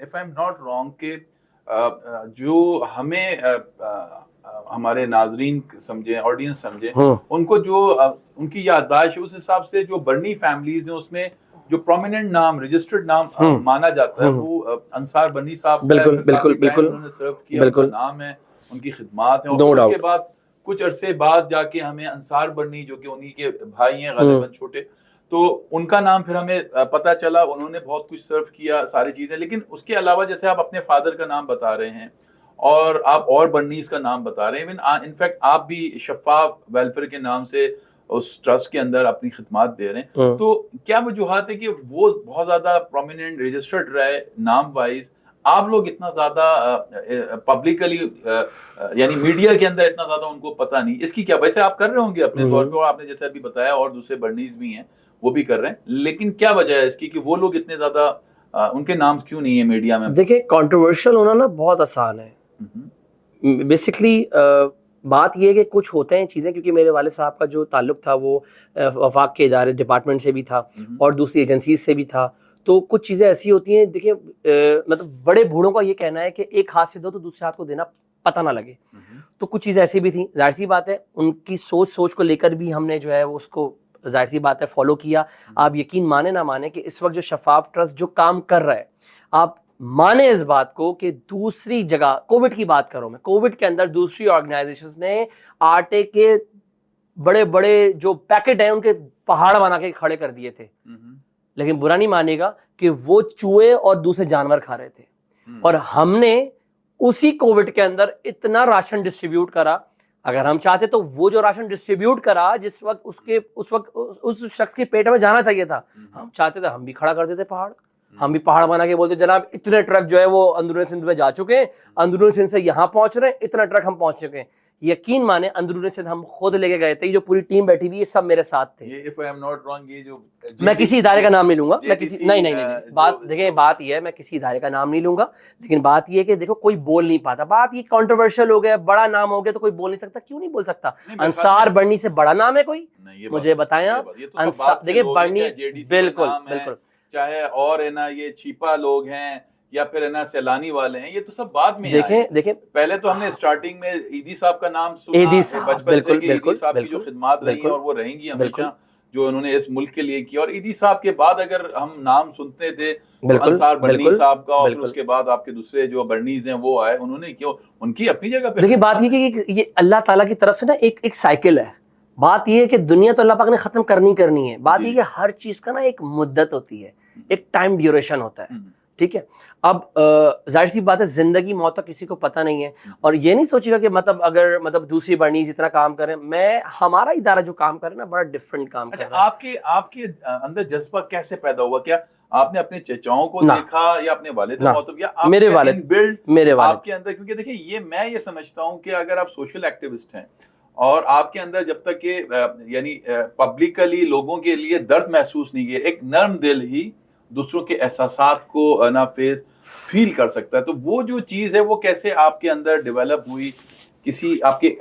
if I'm not wrong کہ جو ہمیں ہمارے ناظرین سمجھیں, آڈینس سمجھیں, ان کو جو ان کی یادداشت اس حساب سے جو برنی فیملیز ہیں اس میں جو پرومیننٹ نام رجسٹرڈ نام مانا جاتا ہے وہ انصار برنی صاحب کا ہے. بالکل انہوں نے سرو کیا, ان کا نام ہے, ان کی خدمات ہیں. اور اس کے بعد کچھ عرصے بعد جا کے ہمیں انصار برنی جو کہ انہی کے بھائی ہیں غالباً چھوٹے, تو ان کا نام پھر ہمیں پتہ چلا. انہوں نے بہت کچھ سرو کیا ساری چیزیں. لیکن اس کے علاوہ جیسے آپ اپنے فادر کا نام بتا رہے ہیں اور آپ اور برنیز کا نام بتا رہے ہیں, انفیکٹ آپ بھی شفاف ویلفیئر کے نام سے اس ٹرسٹ کے اندر اپنی خدمات دے رہے ہیں, تو کیا وجوہات ہے کہ وہ بہت زیادہ پرومیننٹ رجسٹرڈ رہے نام وائز, آپ لوگ اتنا زیادہ پبلکلی یعنی میڈیا کے اندر اتنا زیادہ ان کو پتہ نہیں؟ اس کی کیا, ویسے آپ کر رہے ہوں گے اپنے طور پہ, اور آپ نے جیسے ابھی بتایا اور دوسرے برنیز بھی ہیں وہ بھی کر رہے ہیں, لیکن کیا وجہ ہے اس کی کہ وہ لوگ اتنے زیادہ ان کے نام کیوں نہیں ہے میڈیا میں؟ دیکھیں کنٹروورشل ہونا نا بہت آسان ہے. بیسکلی بات یہ ہے کہ کچھ ہوتے ہیں چیزیں, کیونکہ میرے والد صاحب کا جو تعلق تھا وہ وفاق کے ادارے ڈپارٹمنٹ سے بھی تھا اور دوسری ایجنسیز سے بھی تھا, تو کچھ چیزیں ایسی ہوتی ہیں. دیکھیں مطلب بڑے بوڑھوں کا یہ کہنا ہے کہ ایک ہاتھ سے دو تو دوسرے ہاتھ کو دینا پتہ نہ لگے, تو کچھ چیزیں ایسی بھی تھیں. ظاہر سی بات ہے ان کی سوچ کو لے کر بھی ہم نے جو ہے اس کو ظاہر سی بات ہے فالو کیا. آپ یقین مانے نہ مانے کہ اس وقت جو شفاف ٹرسٹ جو کام کر رہا ہے, آپ مانے اس بات کو کہ دوسری جگہ کووڈ کی بات کروں میں, کووڈ کے اندر دوسری آرگنائزیشنز نے آٹے کے بڑے بڑے جو پیکٹ ہیں ان کے پہاڑ بنا کے کھڑے کر دیے تھے, لیکن برا نہیں مانے گا کہ وہ چوہے اور دوسرے جانور کھا رہے تھے. اور ہم نے اسی کووڈ کے اندر اتنا راشن ڈسٹریبیوٹ کرا. اگر ہم چاہتے تو وہ جو راشن ڈسٹریبیوٹ کرا جس وقت اس شخص کے پیٹ میں جانا چاہیے تھا, ہم چاہتے تھے ہم بھی کھڑا کر دیتے پہاڑ. ہم بھی پہاڑ بنا کے بولتے جناب اتنے ٹرک جو ہے وہ اندرون سندھ میں جا چکے ہیں, اندرون سندھ سے یہاں پہنچ رہے ہیں, اتنا ٹرک ہم پہنچ چکے ہیں. یقین مانے اندرون سندھ ہم خود لے کے گئے تھے, جو پوری ٹیم بیٹھی ہوئی ہے سب میرے ساتھ تھے. میں کسی ادارے کا نام نہیں لوں گا, میں کسی نہیں بات دیکھیں, بات یہ ہے میں کسی ادارے کا نام نہیں لوں گا, لیکن بات یہ ہے کہ دیکھو کوئی بول نہیں پاتا. بات یہ کنٹروورشل ہو گیا, بڑا نام ہو گیا تو کوئی بول نہیں سکتا. کیوں نہیں بول سکتا؟ انصار برنی سے بڑا نام ہے کوئی؟ مجھے بتائیں آپ. دیکھیں برنی بالکل بالکل, چاہے اور ہے نا یہ چھیپا لوگ ہیں یا پھر ہے نا سیلانی والے ہیں, یہ تو سب بعد میں دیکھیں پہلے تو ہم نے اسٹارٹنگ میں ایدی صاحب کا نام سنا بچپن سے کہ ایدی صاحب کی جو خدمات رہی ہیں اور وہ رہیں گی ہمیشہ جو انہوں نے اس ملک کے لیے کیا. اور ایدی صاحب کے بعد اگر ہم نام سنتے تھے انصار برنی صاحب کا, اور پھر اس کے بعد آپ کے دوسرے جو برنیز ہیں وہ آئے, انہوں نے کیوں ان کی اپنی جگہ پہ. دیکھیں بات یہ کہ یہ اللہ تعالیٰ کی طرف سے نا ایک سائیکل ہے. بات یہ ہے کہ دنیا تو اللہ پاک نے ختم کرنی ہے. بات یہ کہ ہر چیز کا نا ایک مدت ہوتی ہے, ایک ٹائم ڈیوریشن ہوتا ہے, ٹھیک ہے. اب ظاہر سی بات ہے زندگی موت کا کسی کو پتہ نہیں ہے, اور یہ نہیں سوچے گا کہ اگر دوسری برنی جتنا کام کریں, ہمارا ادارہ جو کام کرے نا بڑا ڈفرینٹ کام کر رہا ہے. آپ کے اندر جذبہ کیسے پیدا ہوا؟ کیا آپ نے اپنے چچاؤں کو دیکھا یا اپنے والد محترم یا میرے والد آپ کے اندر؟ کیونکہ دیکھیں میں یہ سمجھتا ہوں کہ اگر آپ سوشل ایکٹیوسٹ ہیں اور آپ کے اندر جب تک کہ یعنی پبلکلی لوگوں کے لیے درد محسوس نہیں کیا, ایک نرم دل ہی دوسروں کے احساسات کو نافذ فیل کر سکتا ہے, تو وہ جو چیز ہے وہ کیسے آپ کے اندر ڈیولپ ہوئی؟ کسی آپ کی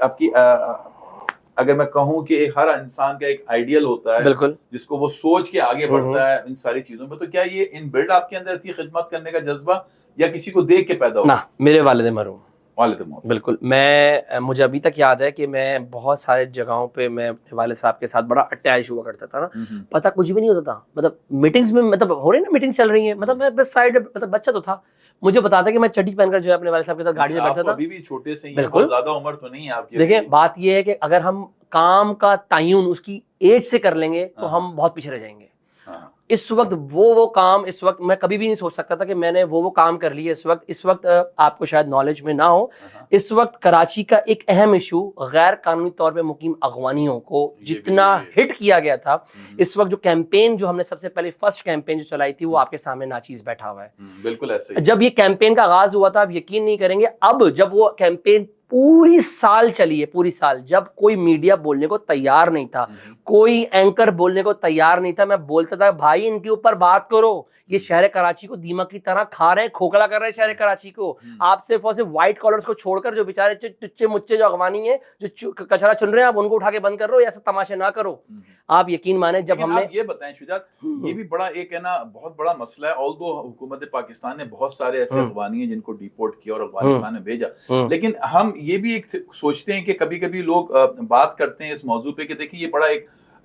اگر میں کہوں کہ ہر انسان کا ایک آئیڈیل ہوتا ہے بالکل جس کو وہ سوچ کے آگے بڑھتا ہے ان ساری چیزوں میں, تو کیا یہ ان بلڈ آپ کے اندر تھی خدمت کرنے کا جذبہ یا کسی کو دیکھ کے پیدا ہوا؟ میرے والد مرحوم بالکل. مجھے ابھی تک یاد ہے کہ میں بہت سارے جگہوں پہ میں اپنے والد صاحب کے ساتھ بڑا اٹیچ ہوا کرتا تھا نا, پتہ کچھ بھی نہیں ہوتا تھا. مطلب میٹنگز میں ہو رہی نا, میٹنگ چل رہی ہیں, مطلب میں بس سائڈ, مطلب بچہ تو تھا, مجھے بتاتا کہ میں چڈی پہن کر جو ہے اپنے والد صاحب کے ساتھ گاڑی میں بیٹھتا تھا. ابھی بھی چھوٹے سے ہیں, بہت زیادہ عمر تو نہیں ہے آپ کی. دیکھیں بات یہ ہے کہ اگر ہم کام کا تعین اس کی ایج سے کر لیں گے تو ہم بہت پیچھے رہ جائیں گے. اس وقت وہ کام, اس وقت میں کبھی بھی نہیں سوچ سکتا تھا کہ میں نے وہ کام کر لیے. اس وقت آپ کو شاید نالج میں نہ ہو, اس وقت کراچی کا ایک اہم ایشو غیر قانونی طور پہ مقیم افغانیوں کو جتنا ہٹ کیا گیا تھا, اس وقت جو کیمپین جو ہم نے سب سے پہلے فرسٹ کیمپین جو چلائی تھی وہ آپ کے سامنے ناچیز بیٹھا ہوا ہے. بالکل ایسے جب یہ کیمپین کا آغاز ہوا تھا, آپ یقین نہیں کریں گے, اب جب وہ کیمپین پوری سال چلی ہے, پوری سال, جب کوئی میڈیا بولنے کو تیار نہیں تھا, کوئی اینکر بولنے کو تیار نہیں تھا, میں بولتا تھا بھائی ان کے اوپر بات کرو, یہ شہر کراچی کو دیمک کی طرح کھا رہے ہیں, کھوکھلا کر رہے ہیں شہر کراچی کو. آپ صرف اور صرف وائٹ کالرز کو چھوڑ کر جو بیچارے ٹچے مچے جو افغانی ہیں جو کچرا چن رہے ہیں, آپ ان کو اٹھا کے بند کر رہو, ایسا تماشے نہ کرو. آپ یقین مانیں جب ہم نے, یہ بتائیں شجاعت, یہ بھی بڑا ایک ہے نا بہت بڑا مسئلہ ہے, آلدو حکومت پاکستان نے بہت سارے ایسے افغانی ہیں جن کو ڈیپورٹ کیا اور افغانستان میں بھیجا, لیکن ہم یہ بھی ایک سوچتے ہیں کہ کبھی کبھی لوگ بات کرتے ہیں اس موضوع پہ کہ دیکھیں یہ بڑا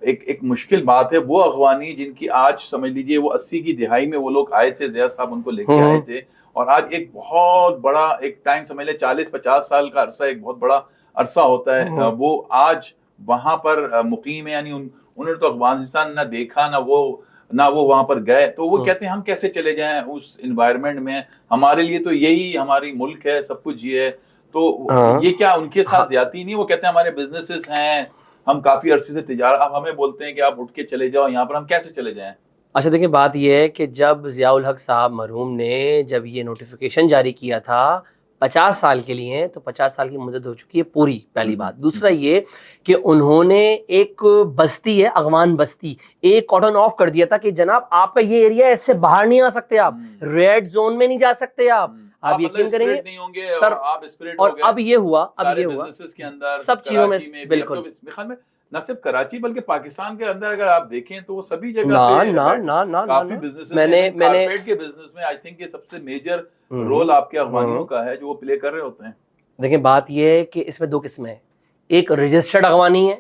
ایک مشکل بات ہے. وہ افغانی جن کی آج سمجھ لیجئے وہ 80 کی دہائی میں وہ لوگ آئے تھے, زیاد صاحب ان کو لے کے آئے تھے, اور آج ایک بہت بڑا ایک ٹائم سمجھ لیں 40-50 سال کا عرصہ ایک بہت بڑا عرصہ ہوتا ہے, وہ آج وہاں پر مقیم ہے, یعنی انہوں نے تو افغانستان نہ دیکھا نہ وہ وہاں پر گئے, تو وہ کہتے ہیں ہم کیسے چلے جائیں اس انوائرمنٹ میں, ہمارے لیے تو یہی ہماری ملک ہے, سب کچھ یہ ہے. تو یہ کیا ان کے ساتھ زیادتی نہیں؟ وہ کہتے ہیں ہمارے بزنسز ہیں, ہم کافی عرصے سے تجارت, اب ہمیں بولتے ہیں کہ آپ اٹھ کے چلے جاؤ یہاں پر, ہم کیسے چلے جائیں؟ اچھا دیکھیں بات یہ ہے کہ جب ضیاء الحق صاحب مرحوم نے جب یہ نوٹیفیکیشن جاری کیا تھا 50 سال کے لیے, تو 50 سال کی مدت ہو چکی ہے پوری, پہلی بات. دوسرا یہ کہ انہوں نے ایک بستی ہے اغوان بستی, ایک کارڈن آف کر دیا تھا کہ جناب آپ کا یہ ایریا ہے, اس سے باہر نہیں آ سکتے, آپ ریڈ زون میں نہیں جا سکتے, آپ یقین کریں گے سر. اور اب یہ ہوا سب چیزوں میں بالکل نہ صرف کراچی بلکہ پاکستان کے اندر اگر آپ دیکھیں تو وہ سبھی جگہ پہ کافی بزنس ہیں. کارپیٹ کے بزنس میں آئی تھنک یہ سب سے میجر رول آپ کے افغانیوں کا ہے جو وہ پلے کر رہے ہوتے ہیں. دیکھیں بات یہ ہے کہ اس میں 2 قسمیں ہیں, ایک رجسٹرڈ اغوانی ہے,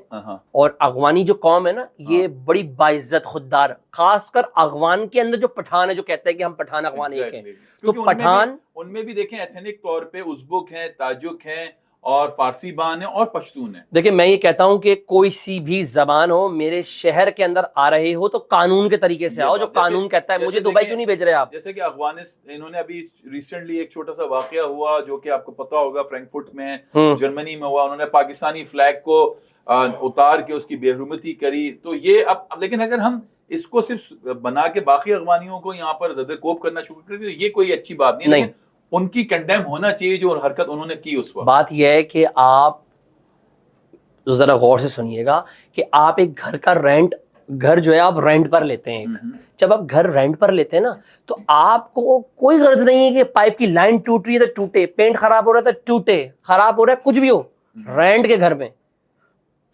اور اغوانی جو قوم ہے نا یہ بڑی باعزت خوددار, خاص کر اغوان کے اندر جو پٹھان ہے جو کہتے ہیں کہ ہم پٹھان اغوان ایک ہیں, تو پٹھان ان میں بھی دیکھیں ایتھنک طور پہ ازبک ہیں, تاجک ہیں, اور فارسی بان ہیں, اور پشتون ہیں. دیکھیں میں یہ کہتا ہوں کہ کوئی سی بھی زبان ہو, میرے شہر کے اندر آ رہے ہو تو قانون کے طریقے سے آؤ, جو قانون کہتا ہے. مجھے دبئی کیوں نہیں بھیج رہے آپ؟ جیسے کہ انہوں نے ابھی ریسنٹلی ایک چھوٹا سا واقعہ ہوا جو کہ آپ کو پتا ہوگا, فرینکفرٹ میں جرمنی میں ہوا, انہوں نے پاکستانی فلیگ کو اتار کے اس کی بے حرمتی کری. تو یہ اب لیکن اگر ہم اس کو صرف بنا کے باقی افغانیوں کو یہاں پر زد کوب کرنا شروع کر دیں, یہ کوئی اچھی بات نہیں. ان کی کنڈیم ہونا چاہیے جو حرکت انہوں نے کی اس وقت. بات یہ ہے کہ آپ ذرا غور سے سنیے گا کہ آپ ایک گھر کا گھر جو ہے آپ رینٹ پر لیتے ہیں. جب آپ گھر رینٹ پر لیتے ہیں نا تو آپ کو کوئی غرض نہیں ہے کہ پائپ کی لائن ٹوٹ رہی ہے تو ٹوٹے, پینٹ خراب ہو رہا ہے تو ٹوٹے, خراب ہو رہا ہے کچھ بھی ہو, رینٹ کے گھر میں.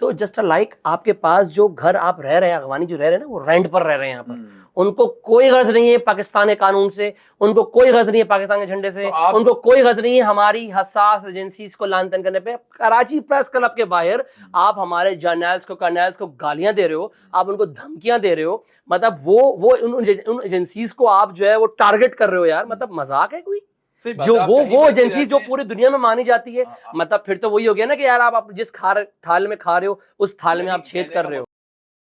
تو جسٹ لائک آپ کے پاس جو گھر آپ رہ رہے ہیں, اغوانی جو رہ رہے ہیں نا وہ رینٹ پر رہ رہے ہیں یہاں پر, ان کو کوئی غرض نہیں ہے پاکستان کے قانون سے, ان کو کوئی غرض نہیں ہے پاکستان کے جھنڈے سے, ان کو کوئی غرض نہیں ہے ہماری حساس ایجنسیز کو لان تان کرنے پہ. کراچی پریس کلب کے باہر آپ ہمارے جرنلز کو گالیاں دے رہے ہو, آپ ان کو دھمکیاں دے رہے ہو, مطلب وہ ان ایجنسیز کو آپ جو ہے وہ ٹارگٹ کر رہے ہو یار, مطلب مذاق ہے کوئی؟ جو وہ ایجنسی جو پوری دنیا میں مانی جاتی ہے, مطلب پھر تو وہی ہو گیا نا کہ یار آپ جس تھال میں کھا رہے ہو اس تھال میں آپ چھید کر رہے ہو.